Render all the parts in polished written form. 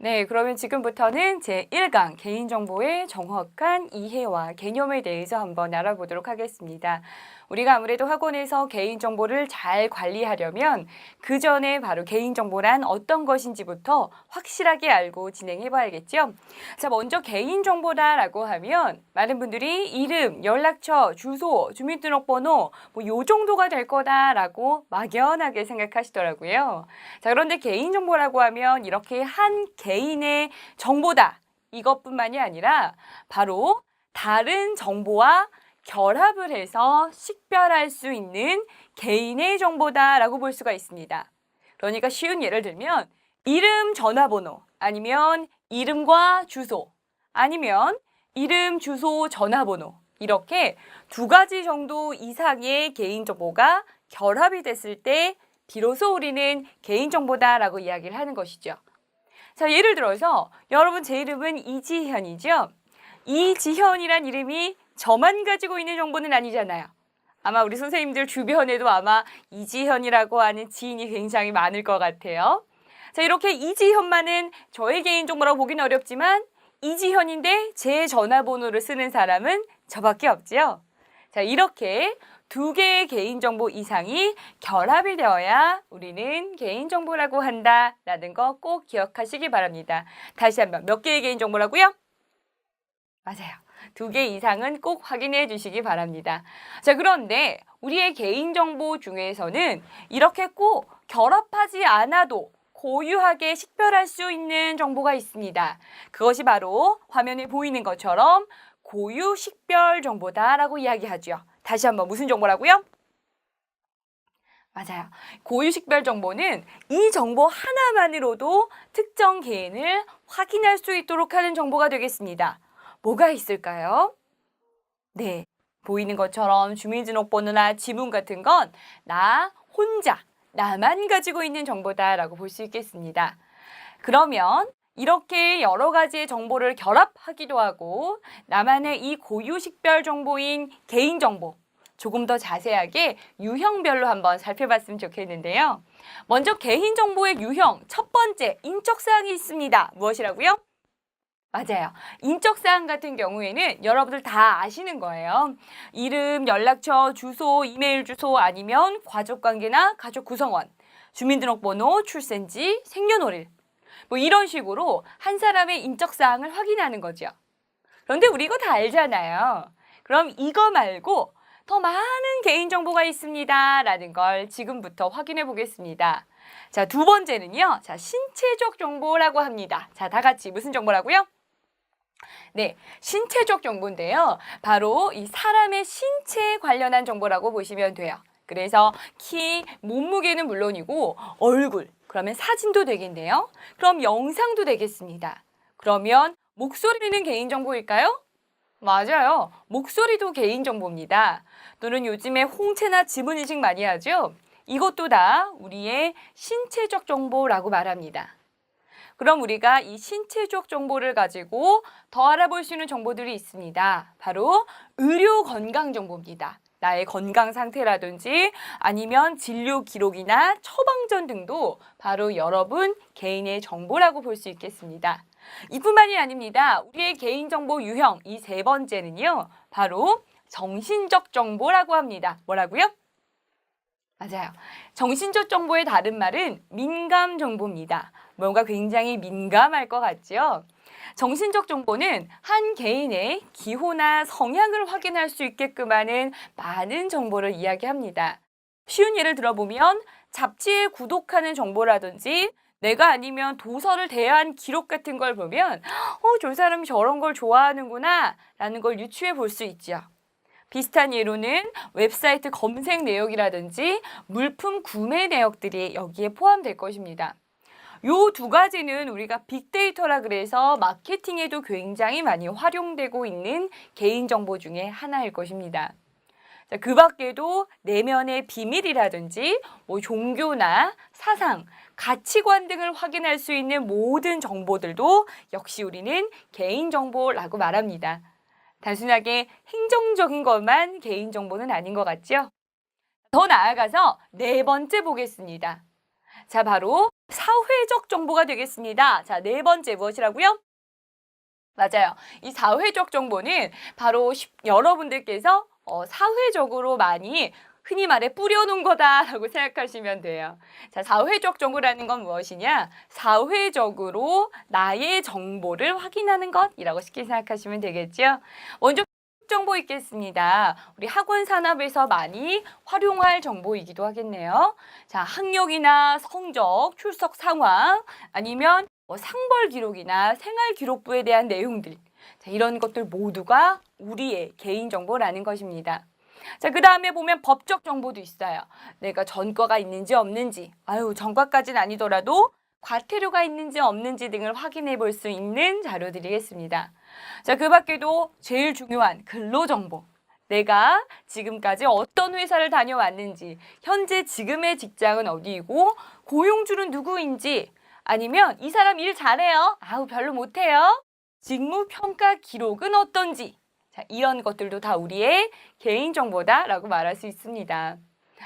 네, 그러면 지금부터는 제1강 개인정보의 정확한 이해와 개념에 대해서 한번 알아보도록 하겠습니다. 우리가 아무래도 학원에서 개인정보를 잘 관리하려면 그 전에 바로 개인정보란 어떤 것인지부터 확실하게 알고 진행해 봐야겠죠? 자, 먼저 개인정보다라고 하면 많은 분들이 이름, 연락처, 주소, 주민등록번호 뭐 요 정도가 될 거다라고 막연하게 생각하시더라고요. 자, 그런데 개인정보라고 하면 이렇게 한 개인의 정보다 이것뿐만이 아니라 바로 다른 정보와 결합을 해서 식별할 수 있는 개인의 정보다라고 볼 수가 있습니다. 그러니까 쉬운 예를 들면 이름, 전화번호 아니면 이름과 주소 아니면 이름, 주소, 전화번호 이렇게 두 가지 정도 이상의 개인정보가 결합이 됐을 때 비로소 우리는 개인정보다라고 이야기를 하는 것이죠. 자, 예를 들어서 여러분 제 이름은 이지현이죠. 이지현이란 이름이 저만 가지고 있는 정보는 아니잖아요. 아마 우리 선생님들 주변에도 아마 이지현이라고 하는 지인이 굉장히 많을 것 같아요. 자, 이렇게 이지현만은 저의 개인정보라고 보기는 어렵지만 이지현인데 제 전화번호를 쓰는 사람은 저밖에 없죠. 자, 이렇게 두 개의 개인정보 이상이 결합이 되어야 우리는 개인정보라고 한다라는 거 꼭 기억하시기 바랍니다. 다시 한번 몇 개의 개인정보라고요? 맞아요. 두 개 이상은 꼭 확인해 주시기 바랍니다. 자, 그런데 우리의 개인정보 중에서는 이렇게 꼭 결합하지 않아도 고유하게 식별할 수 있는 정보가 있습니다. 그것이 바로 화면에 보이는 것처럼 고유 식별 정보다라고 이야기하죠. 다시 한번 무슨 정보라고요? 맞아요. 고유 식별 정보는 이 정보 하나만으로도 특정 개인을 확인할 수 있도록 하는 정보가 되겠습니다. 뭐가 있을까요? 네, 보이는 것처럼 주민등록번호나 지문 같은 건 나 혼자, 나만 가지고 있는 정보다라고 볼 수 있겠습니다. 그러면 이렇게 여러 가지의 정보를 결합하기도 하고 나만의 이 고유 식별 정보인 개인정보 조금 더 자세하게 유형별로 한번 살펴봤으면 좋겠는데요. 먼저 개인정보의 유형 첫 번째 인적사항이 있습니다. 무엇이라고요? 맞아요. 인적사항 같은 경우에는 여러분들 다 아시는 거예요. 이름, 연락처, 주소, 이메일 주소 아니면 가족관계나 가족 구성원, 주민등록번호, 출생지, 생년월일 뭐 이런 식으로 한 사람의 인적사항을 확인하는 거죠. 그런데 우리 이거 다 알잖아요. 그럼 이거 말고 더 많은 개인정보가 있습니다. 라는 걸 지금부터 확인해 보겠습니다. 자, 두 번째는요. 자, 신체적 정보라고 합니다. 자, 다 같이 무슨 정보라고요? 네, 신체적 정보인데요. 바로 이 사람의 신체에 관련한 정보라고 보시면 돼요. 그래서 키, 몸무게는 물론이고 얼굴, 그러면 사진도 되겠네요. 그럼 영상도 되겠습니다. 그러면 목소리는 개인정보일까요? 맞아요. 목소리도 개인정보입니다. 또는 요즘에 홍채나 지문인식 많이 하죠? 이것도 다 우리의 신체적 정보라고 말합니다. 그럼 우리가 이 신체적 정보를 가지고 더 알아볼 수 있는 정보들이 있습니다. 바로 의료 건강 정보입니다. 나의 건강 상태라든지 아니면 진료 기록이나 처방전 등도 바로 여러분 개인의 정보라고 볼 수 있겠습니다. 이뿐만이 아닙니다. 우리의 개인정보 유형 이 세 번째는요. 바로 정신적 정보라고 합니다. 뭐라고요? 맞아요. 정신적 정보의 다른 말은 민감 정보입니다. 뭔가 굉장히 민감할 것 같죠? 정신적 정보는 한 개인의 기호나 성향을 확인할 수 있게끔 하는 많은 정보를 이야기합니다. 쉬운 예를 들어보면 잡지에 구독하는 정보라든지 내가 아니면 도서를 대여한 기록 같은 걸 보면 저 사람이 저런 걸 좋아하는구나 라는 걸 유추해 볼 수 있죠. 비슷한 예로는 웹사이트 검색 내역이라든지 물품 구매 내역들이 여기에 포함될 것입니다. 요 두 가지는 우리가 빅데이터라 그래서 마케팅에도 굉장히 많이 활용되고 있는 개인정보 중에 하나일 것입니다. 자, 그 밖에도 내면의 비밀이라든지 뭐 종교나 사상, 가치관 등을 확인할 수 있는 모든 정보들도 역시 우리는 개인정보라고 말합니다. 단순하게 행정적인 것만 개인정보는 아닌 것 같죠? 더 나아가서 네 번째 보겠습니다. 자, 바로 사회적 정보가 되겠습니다. 자, 네 번째 무엇이라고요? 맞아요. 이 사회적 정보는 바로 여러분들께서 사회적으로 많이 흔히 말해 뿌려놓은 거다라고 생각하시면 돼요. 자, 사회적 정보라는 건 무엇이냐? 사회적으로 나의 정보를 확인하는 것이라고 쉽게 생각하시면 되겠죠. 먼저 정보 있겠습니다. 우리 학원 산업에서 많이 활용할 정보이기도 하겠네요. 자, 학력이나 성적, 출석 상황, 아니면 상벌 기록이나 생활 기록부에 대한 내용들. 자, 이런 것들 모두가 우리의 개인 정보라는 것입니다. 자, 그 다음에 보면 법적 정보도 있어요. 내가 전과가 있는지 없는지, 전과까지는 아니더라도 과태료가 있는지 없는지 등을 확인해 볼 수 있는 자료들이겠습니다. 자, 그 밖에도 제일 중요한 근로정보. 내가 지금까지 어떤 회사를 다녀왔는지, 현재 지금의 직장은 어디이고, 고용주는 누구인지, 아니면 이 사람 일 잘해요? 별로 못해요? 직무평가 기록은 어떤지. 자, 이런 것들도 다 우리의 개인정보다라고 말할 수 있습니다.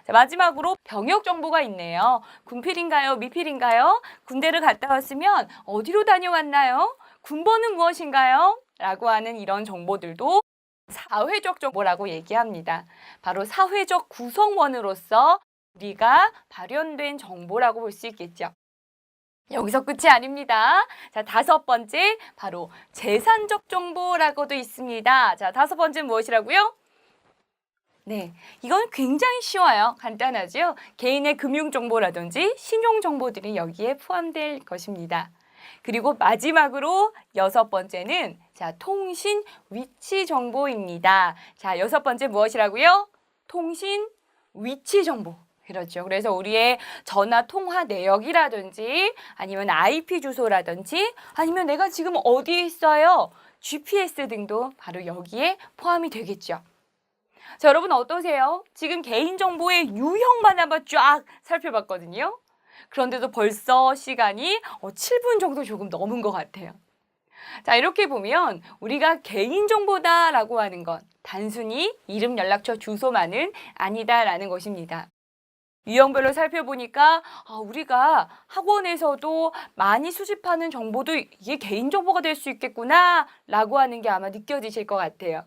자, 마지막으로 병역 정보가 있네요. 군필인가요? 미필인가요? 군대를 갔다 왔으면 어디로 다녀왔나요? 군번은 무엇인가요? 라고 하는 이런 정보들도 사회적 정보라고 얘기합니다. 바로 사회적 구성원으로서 우리가 발현된 정보라고 볼 수 있겠죠. 여기서 끝이 아닙니다. 자, 다섯 번째, 바로 재산적 정보라고도 있습니다. 자, 다섯 번째는 무엇이라고요? 네, 이건 굉장히 쉬워요. 간단하죠? 개인의 금융정보라든지 신용정보들이 여기에 포함될 것입니다. 그리고 마지막으로 여섯 번째는 자, 통신 위치 정보입니다. 자, 여섯 번째 무엇이라고요? 통신 위치 정보. 그렇죠. 그래서 우리의 전화 통화 내역이라든지 아니면 IP 주소라든지 아니면 내가 지금 어디에 있어요? GPS 등도 바로 여기에 포함이 되겠죠. 자, 여러분 어떠세요? 지금 개인정보의 유형만 한번 쫙 살펴봤거든요. 그런데도 벌써 시간이 7분 정도 조금 넘은 것 같아요. 자, 이렇게 보면 우리가 개인정보다라고 하는 건 단순히 이름, 연락처, 주소만은 아니다라는 것입니다. 유형별로 살펴보니까 우리가 학원에서도 많이 수집하는 정보도 이게 개인정보가 될 수 있겠구나 라고 하는 게 아마 느껴지실 것 같아요.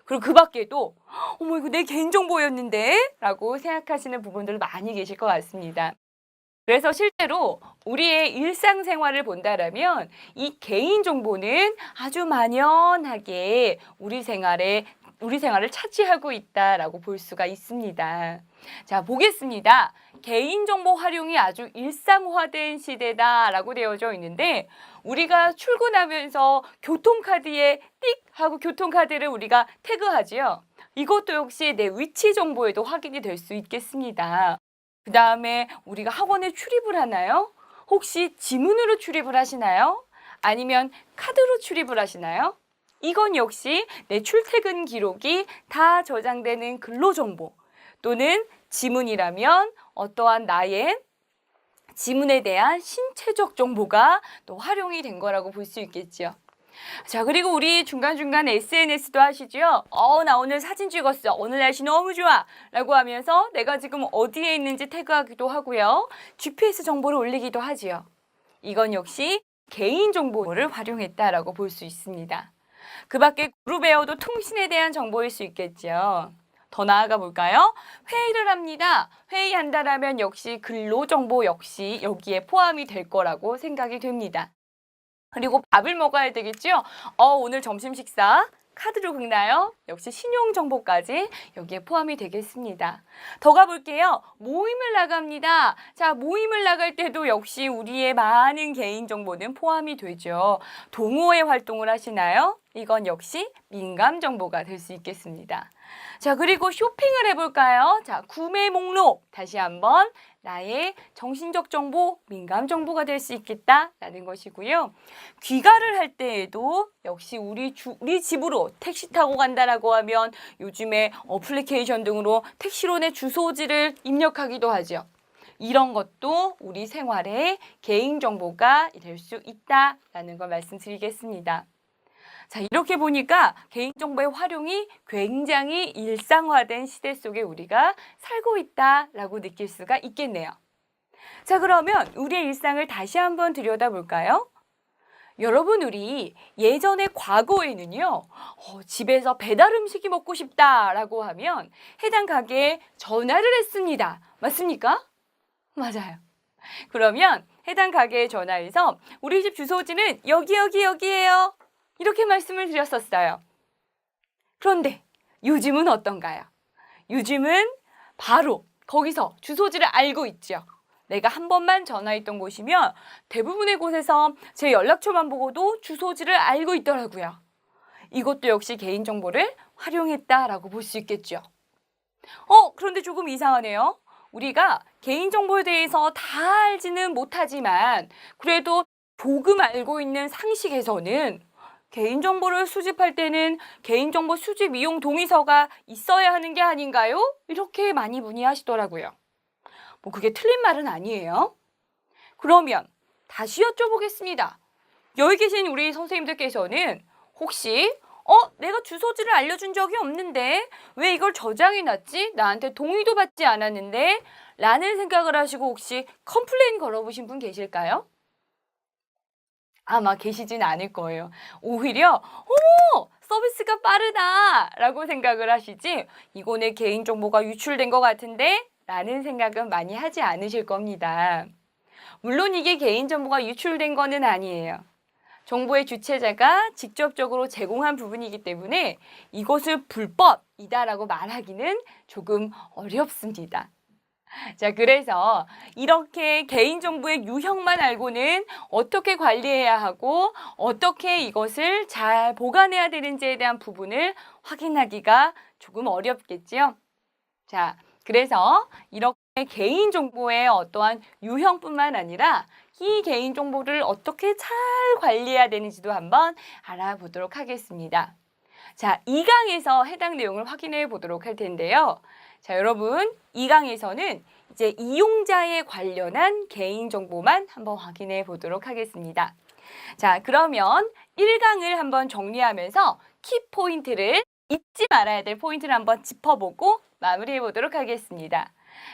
그리고 그 밖에도 어머 이거 내 개인정보였는데 라고 생각하시는 부분들 많이 계실 것 같습니다. 그래서 실제로 우리의 일상생활을 본다라면 이 개인정보는 아주 만연하게 우리 생활을 차지하고 있다라고 볼 수가 있습니다. 자, 보겠습니다. 개인정보 활용이 아주 일상화된 시대다라고 되어져 있는데 우리가 출근하면서 교통카드에 띡 하고 교통카드를 우리가 태그하지요. 이것도 역시 내 위치 정보에도 확인이 될 수 있겠습니다. 그 다음에 우리가 학원에 출입을 하나요? 혹시 지문으로 출입을 하시나요? 아니면 카드로 출입을 하시나요? 이건 역시 내 출퇴근 기록이 다 저장되는 근로정보 또는 지문이라면 어떠한 나의 지문에 대한 신체적 정보가 또 활용이 된 거라고 볼 수 있겠죠. 자, 그리고 우리 중간중간 SNS도 하시죠? 나 오늘 사진 찍었어. 오늘 날씨 너무 좋아. 라고 하면서 내가 지금 어디에 있는지 태그하기도 하고요. GPS 정보를 올리기도 하지요. 이건 역시 개인정보를 활용했다라고 볼 수 있습니다. 그 밖에 그룹웨어도 통신에 대한 정보일 수 있겠죠. 더 나아가 볼까요? 회의를 합니다. 회의한다라면 역시 근로정보 역시 여기에 포함이 될 거라고 생각이 됩니다. 그리고 밥을 먹어야 되겠죠? 오늘 점심 식사 카드로 긁나요? 역시 신용정보까지 여기에 포함이 되겠습니다. 더 가볼게요. 모임을 나갑니다. 자, 모임을 나갈 때도 역시 우리의 많은 개인정보는 포함이 되죠. 동호회 활동을 하시나요? 이건 역시 민감정보가 될 수 있겠습니다. 자, 그리고 쇼핑을 해볼까요? 자, 구매 목록 다시 한번 나의 정신적 정보, 민감 정보가 될 수 있겠다라는 것이고요. 귀가를 할 때에도 역시 우리 집으로 택시 타고 간다라고 하면 요즘에 어플리케이션 등으로 택시로 내 주소지를 입력하기도 하죠. 이런 것도 우리 생활의 개인정보가 될 수 있다라는 걸 말씀드리겠습니다. 자, 이렇게 보니까 개인정보의 활용이 굉장히 일상화된 시대 속에 우리가 살고 있다라고 느낄 수가 있겠네요. 자, 그러면 우리의 일상을 다시 한번 들여다볼까요? 여러분, 우리 예전에 과거에는요, 집에서 배달 음식이 먹고 싶다라고 하면 해당 가게에 전화를 했습니다. 맞습니까? 맞아요. 그러면 해당 가게에 전화해서 우리 집 주소지는 여기예요. 이렇게 말씀을 드렸었어요. 그런데 요즘은 어떤가요? 요즘은 바로 거기서 주소지를 알고 있죠. 내가 한 번만 전화했던 곳이면 대부분의 곳에서 제 연락처만 보고도 주소지를 알고 있더라고요. 이것도 역시 개인정보를 활용했다라고 볼 수 있겠죠. 그런데 조금 이상하네요. 우리가 개인정보에 대해서 다 알지는 못하지만 그래도 조금 알고 있는 상식에서는 개인정보를 수집할 때는 개인정보 수집 이용 동의서가 있어야 하는 게 아닌가요? 이렇게 많이 문의하시더라고요. 그게 틀린 말은 아니에요. 그러면 다시 여쭤보겠습니다. 여기 계신 우리 선생님들께서는 혹시 내가 주소지를 알려준 적이 없는데 왜 이걸 저장해놨지? 나한테 동의도 받지 않았는데? 라는 생각을 하시고 혹시 컴플레인 걸어보신 분 계실까요? 아마 계시진 않을 거예요. 오히려 서비스가 빠르다 라고 생각을 하시지 이거 내 개인정보가 유출된 것 같은데? 라는 생각은 많이 하지 않으실 겁니다. 물론 이게 개인정보가 유출된 거는 아니에요. 정보의 주체자가 직접적으로 제공한 부분이기 때문에 이것을 불법이다라고 말하기는 조금 어렵습니다. 자, 그래서 이렇게 개인정보의 유형만 알고는 어떻게 관리해야 하고 어떻게 이것을 잘 보관해야 되는지에 대한 부분을 확인하기가 조금 어렵겠지요. 자, 그래서 이렇게 개인정보의 어떠한 유형뿐만 아니라 이 개인정보를 어떻게 잘 관리해야 되는지도 한번 알아보도록 하겠습니다. 자, 2강에서 해당 내용을 확인해 보도록 할 텐데요. 자, 여러분, 2강에서는 이제 이용자에 관련한 개인정보만 한번 확인해 보도록 하겠습니다. 자, 그러면 1강을 한번 정리하면서 키포인트를 잊지 말아야 될 포인트를 한번 짚어보고 마무리해 보도록 하겠습니다.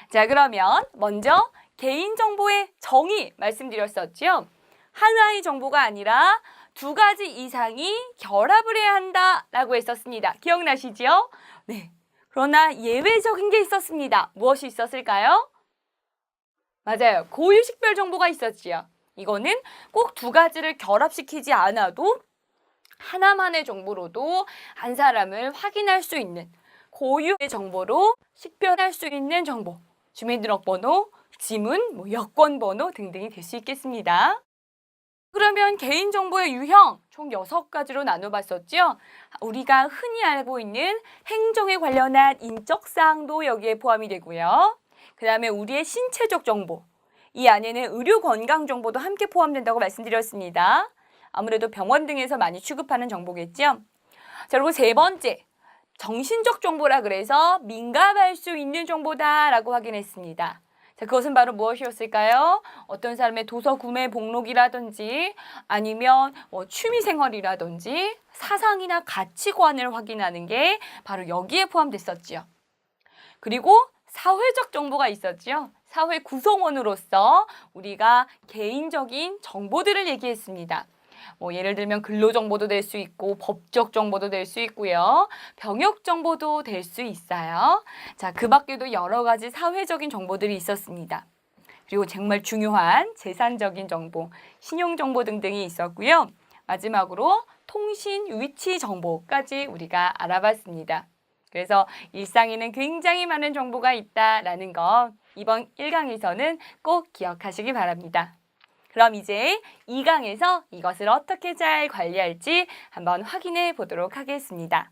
자, 그러면 먼저 개인정보의 정의 말씀드렸었죠. 하나의 정보가 아니라 두 가지 이상이 결합을 해야 한다라고 했었습니다. 기억나시죠? 네. 그러나 예외적인 게 있었습니다. 무엇이 있었을까요? 맞아요. 고유식별 정보가 있었지요. 이거는 꼭 두 가지를 결합시키지 않아도 하나만의 정보로도 한 사람을 확인할 수 있는 고유의 정보로 식별할 수 있는 정보, 주민등록번호, 지문, 여권번호 등등이 될 수 있겠습니다. 그러면 개인정보의 유형 총 6가지로 나눠봤었죠. 우리가 흔히 알고 있는 행정에 관련한 인적사항도 여기에 포함이 되고요. 그 다음에 우리의 신체적 정보, 이 안에는 의료건강정보도 함께 포함된다고 말씀드렸습니다. 아무래도 병원 등에서 많이 취급하는 정보겠죠. 자, 그리고 세 번째, 정신적 정보라 그래서 민감할 수 있는 정보다라고 확인했습니다. 자, 그것은 바로 무엇이었을까요? 어떤 사람의 도서 구매 목록이라든지 아니면 취미생활이라든지 사상이나 가치관을 확인하는 게 바로 여기에 포함됐었지요. 그리고 사회적 정보가 있었지요. 사회 구성원으로서 우리가 개인적인 정보들을 얘기했습니다. 예를 들면 근로정보도 될 수 있고 법적 정보도 될 수 있고요. 병역 정보도 될 수 있어요. 자, 그 밖에도 여러 가지 사회적인 정보들이 있었습니다. 그리고 정말 중요한 재산적인 정보, 신용정보 등등이 있었고요. 마지막으로 통신 위치 정보까지 우리가 알아봤습니다. 그래서 일상에는 굉장히 많은 정보가 있다라는 거 이번 1강에서는 꼭 기억하시기 바랍니다. 그럼 이제 2강에서 이것을 어떻게 잘 관리할지 한번 확인해 보도록 하겠습니다.